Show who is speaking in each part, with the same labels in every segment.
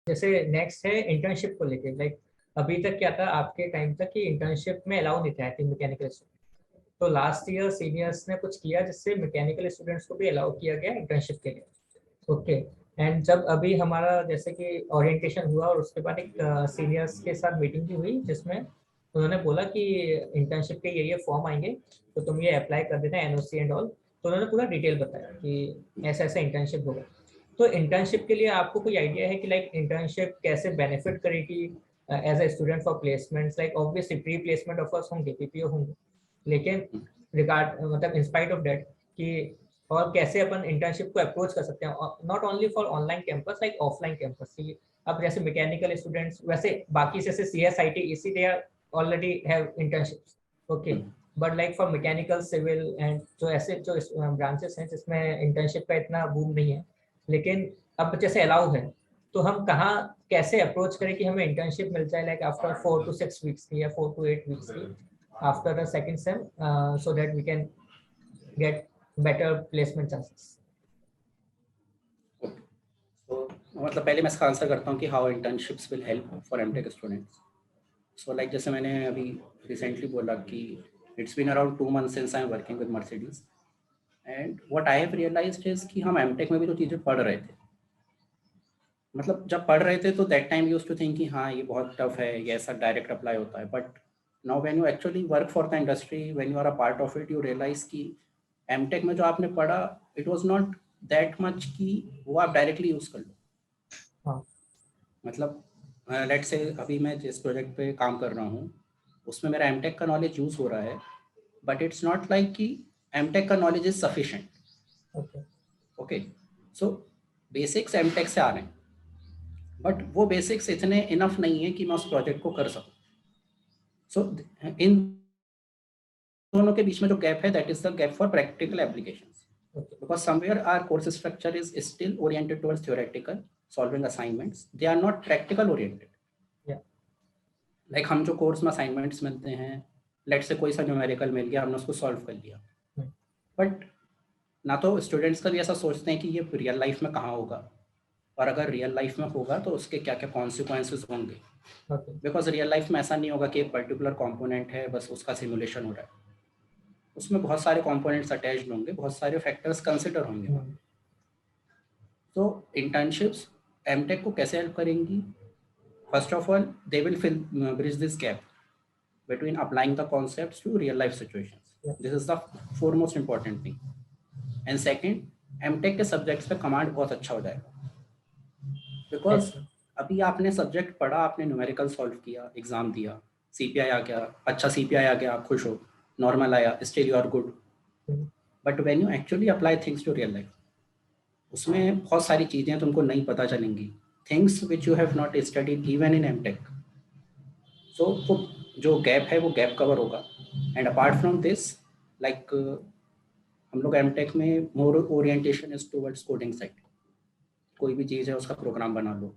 Speaker 1: जैसे नेक्स्ट है इंटर्नशिप को लेके, लाइक अभी तक क्या था आपके टाइम तक कि इंटर्नशिप में अलाउ नहीं था आई थिंक मैकेनिकल स्टूडेंट, तो लास्ट ईयर सीनियर्स ने कुछ किया जिससे मैकेनिकल स्टूडेंट्स को भी अलाउ किया गया इंटर्नशिप के लिए। ओके। एंड जब अभी हमारा जैसे कि ओरिएंटेशन हुआ और उसके बाद एक सीनियर्स के साथ मीटिंग भी हुई जिसमें उन्होंने बोला कि इंटर्नशिप के ये फॉर्म आएंगे तो तुम ये अप्लाई कर देना एनओसी एंड ऑल, तो उन्होंने पूरा डिटेल बताया कि ऐसा ऐसा इंटर्नशिप होगा। तो इंटर्नशिप के लिए आपको कोई आइडिया है कि लाइक इंटर्नशिप कैसे बेनिफिट करेगी as a student for placements? Like obviously pre-placement offers होंगे, पीपीओ होंगे, लेकिन रिगार्ड मतलब इन स्पाइट ऑफ दैट कि और कैसे अपन इंटर्नशिप को अप्रोच कर सकते हैं, not only for online campus, like offline campus. अब जैसे मैकेनिकल स्टूडेंट्स वैसे बाकी जैसे CSIT इसी they are already have internships, okay, but like for mechanical civil and जो ऐसे जो ब्रांचेस हैं जिसमें इंटर्नशिप का इतना बूम नहीं है, लेकिन अब जैसे अलाउ है, तो हम कहाँ कैसे अप्रोच करें कि हमें इंटर्नशिप मिल जाए लाइक आफ्टर 4 to 6 वीक्स की या 4 to 8 वीक्स की after the second sem, so that we can get better placement chances.
Speaker 2: तो मतलब पहले मैं इसका आंसर करता हूँ कि how internships will help for MTech students. So like जैसे मैंने अभी रिसेंटली बोला कि it's been around 2 months since I am working with Mercedes, and what I have realised is कि हम एमटेक में भी जो चीज़ें पढ़ रहे थे, मतलब जब पढ़ रहे थे तो that time used to think कि हाँ ये बहुत टफ है, ये ऐसा डायरेक्ट अप्लाई होता है, but now when you actually work for the industry, when you are a part of it, you realise कि एमटेक में जो आपने पढ़ा it was not that much कि वो आप डायरेक्टली यूज कर लो।
Speaker 1: हाँ,
Speaker 2: मतलब लेट से अभी मैं जिस प्रोजेक्ट पे काम कर रहा हूँ उसमें मेरा एमटेक का नॉलेज यूज हो रहा है, बट इट्स नॉट लाइक कि एमटेक का knowledge is sufficient.
Speaker 1: Okay,
Speaker 2: okay, so basics MTech से आ रहे हैं, बट वो बेसिक्स इतने इनफ नहीं है कि मैं उस प्रोजेक्ट को कर सकूं। सो इन दोनों के बीच में जो गैप है that is the gap for practical applications, because somewhere our course structure is still oriented towards theoretical solving assignments, they are not practical oriented.
Speaker 1: yeah,
Speaker 2: like हम जो कोर्स में असाइनमेंट्स मिलते हैं, लेट से कोई सा न्यूमेरिकल मिल गया, हमने उसको सॉल्व कर लिया, बट ना तो स्टूडेंट्स कभी ऐसा सोचते हैं कि ये रियल लाइफ में कहाँ होगा, और अगर रियल लाइफ में होगा तो उसके क्या क्या कॉन्सिक्वेंसेस होंगे, बिकॉज रियल लाइफ में ऐसा नहीं होगा कि एक पर्टिकुलर कंपोनेंट है बस उसका सिमुलेशन हो रहा है, उसमें बहुत सारे कंपोनेंट्स अटैच्ड होंगे, बहुत सारे फैक्टर्स कंसिडर होंगे। तो इंटर्नशिप्स एमटेक को कैसे हेल्प करेंगी? First of all they will bridge this gap between applying the concepts to real life situations. This is the foremost important thing. And second, MTech के subjects पे command बहुत अच्छा हो जाएगा, बिकॉज अभी आपने सब्जेक्ट पढ़ा, आपने न्यूमेरिकल सॉल्व किया, एग्जाम दिया, सीपीआई आ गया, अच्छा सीपीआई आ गया, आप खुश हो, नॉर्मल आया, still you are good, but when you actually apply things to real life, उसमें बहुत सारी चीज़ें तुमको नहीं पता चलेंगी, things which you have not studied even in MTech. So वो जो गैप है वो गैप कवर होगा। And apart from this, like हम लोग एमटेक में more orientation is towards coding side, कोई भी चीज़ है उसका प्रोग्राम बना लो।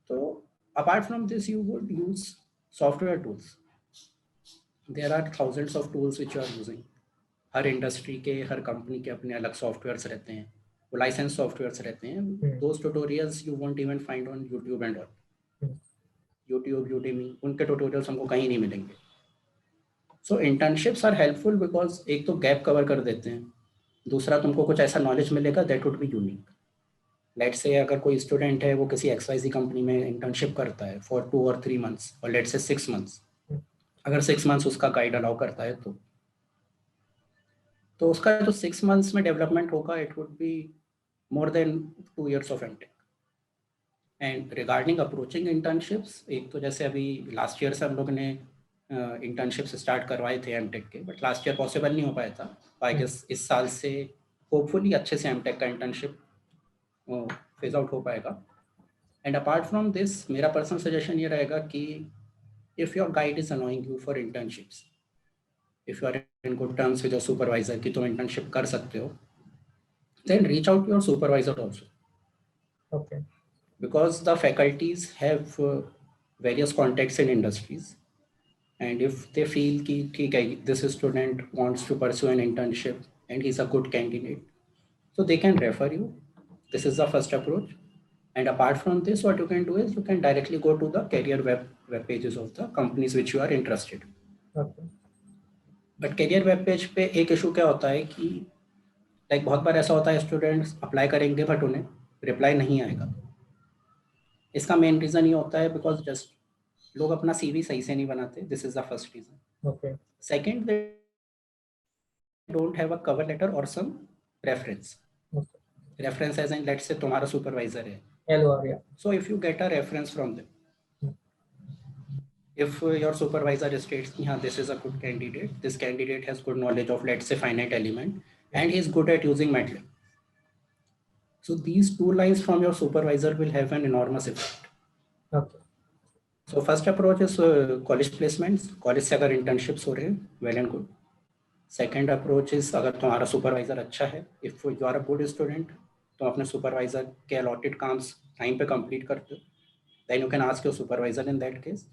Speaker 2: तो apart from this you would use software tools, there are thousands of tools which you are using. हर इंडस्ट्री के, हर कंपनी के अपने अलग सॉफ्टवेयर्स रहते हैं, वो लाइसेंस सॉफ्टवेयर्स रहते हैं, those tutorials you won't even find on YouTube and all, YouTube, Udemy, उनके ट्यूटोरियल्स हमको कहीं नहीं मिलेंगे। सो इंटर्नशिप्स आर हेल्पफुल बिकॉज एक तो गैप कवर कर देते हैं, दूसरा तुमको कुछ ऐसा नॉलेज मिलेगा that would be unique. Late से अगर कोई स्टूडेंट है वो किसी XYZ कंपनी में इंटर्नशिप करता है फॉर 2 or 3 months, और लेट से 6 months, अगर 6 months उसका गाइड अलाउ करता है तो उसका जो 6 months में डेवलपमेंट होगा it would be more than 2 years of MTech. And regarding approaching internships, एक तो जैसे अभी लास्ट ईयर से हम लोग ने इंटर्नशिप्स स्टार्ट करवाए थे एमटेक के, बट लास्ट ईयर पॉसिबल नहीं हो पाया था, आई गेस इस साल से होपफुली अच्छे से एमटेक का इंटर्नशिप फेज आउट हो पाएगा। एंड अपार्ट फ्रॉम दिस मेरा पर्सनल सजेशन ये रहेगा कि if your guide is allowing you for internships, if you are in good terms with your supervisor कि तुम इंटर्नशिप कर सकते हो, then reach out to your supervisor also,
Speaker 1: okay,
Speaker 2: because the faculties have various contacts in industries, and if they feel ki theek hai, this student wants to pursue an internship and he's a good candidate, so they can refer you. This is the first approach. And apart from this, what you can do is you can directly go to the career web pages of the companies which you are interested.
Speaker 1: Okay.
Speaker 2: But career web page पे एक issue क्या होता है कि like बहुत बार ऐसा होता है स्टूडेंट्स अप्लाई करेंगे बट उन्हें रिप्लाई नहीं आएगा. इसका मेन रीज़न ये होता है बिकॉज जस्ट लोग अपना सीवी सही से नहीं बनाते. This is the first reason.
Speaker 1: Okay.
Speaker 2: Second, they don't have a cover letter or some reference.
Speaker 1: Okay.
Speaker 2: Reference as in let's say तुम्हारा सुपरवाइजर है.
Speaker 1: LOR, yeah.
Speaker 2: So if you get a reference from them, if your supervisor states, yeah, this is a good candidate, this candidate has good knowledge of, let's say, finite element, and he's good at using MATLAB. So these 2 lines from your supervisor will have an enormous effect.
Speaker 1: Okay.
Speaker 2: So first approach is college placements. College से अगर internships हो रहे हैं, well and good. Second approach is अगर तुम्हारा supervisor अच्छा है, if you are a good student, तो अपने supervisor के allotted काम्स time पे complete करते हो, then you can ask your supervisor in that case.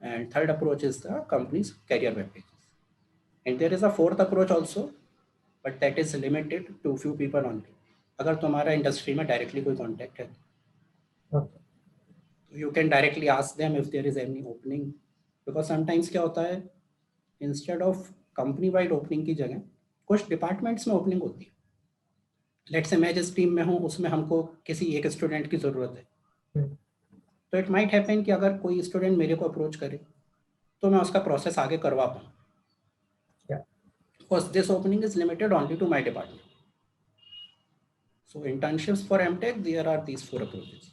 Speaker 2: And third approach is the company's career web pages. And there is a fourth approach also, but that is limited to few people only. अगर तुम्हारा industry में directly कोई contact है,
Speaker 1: Okay.
Speaker 2: you can directly ask them if there is any opening. Because sometimes क्या होता है, instead of company wide opening की जगह कुछ डिपार्टमेंट्स में ओपनिंग होती है. लेट्स से मैं जिस टीम में हूँ उसमें हमको किसी एक स्टूडेंट की ज़रूरत है. तो इट माइट हैपन कि अगर कोई स्टूडेंट मेरे को अप्रोच करे तो मैं उसका प्रोसेस आगे करवा पाऊँ. Because this opening is limited only to my department. So internships for MTech, there are these 4 approaches.